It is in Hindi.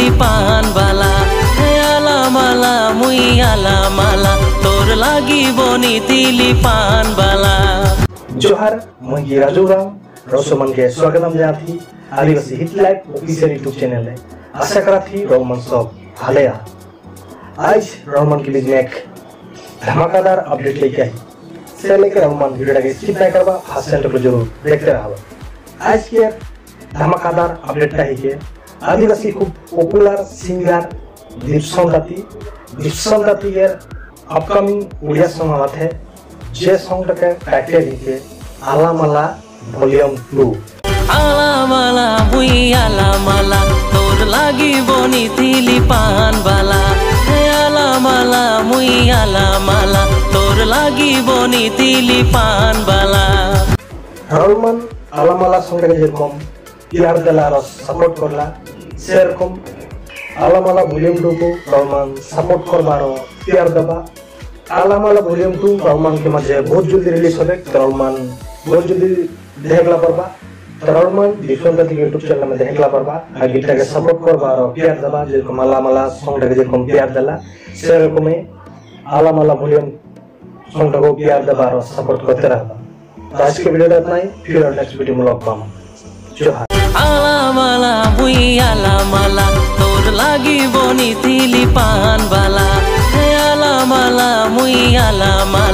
तिली पान बाला आला माला मुई आला माला तोर लागी बनी तिली पान बाला। जोहार मैं राजू राम रसोमन के स्वागतम जाती आदिवासी hit live official YouTube channel है। आशा करा थी रोमन सब हाले आज रोमन के बीच में एक धमाकेदार अपडेट लेके आई से लेकर रोमन वीडियो के स्किप नहीं करवा फर्स्ट सेंटर को जरूर देखते रहो। आज के धमाकेदार अपडेट है कि आदिवासी खूब पॉपुलर सिंगर दीपसन दाती के अपकमिंग उड़िया सॉन्ग आते है जे सॉन्ग के टाइटल है आला माला वॉल्यूम 2। आला माला मुई आला माला तोर लागी बनी तिली पान बाला आला माला मुई आला माला तोर लागी बनी तिली पान बाला। रोमन आला माला सॉन्ग के जेरकम प्यार देला और सपोर्ट करला सेरकम आला माला वॉल्यूम 2 को रोमन सपोर्ट करबारो प्यार देबा। आला माला वॉल्यूम 2 रोमन के मजे बहुत जल्दी रिलीज होबे तो रोमन बहुत जल्दी देखला परबा तो रोमन दीपसन दाती यूट्यूब चैनल में देखला परबा आ गीत के सपोर्ट करबारो प्यार देबा जेरकम आला माला सॉन्ग के जेरकम प्यार देला सेरकम आला माला वॉल्यूम सॉन्ग को प्यार देबा और सपोर्ट करते रहबा। तो आज के वीडियो इतना ही, फिर नेक्स्ट वीडियो में लौट पाऊंगा। जोहार। आला माला मुई आला माला तोर लागी बनी तिली पान बाला आला माला मुई आला माला।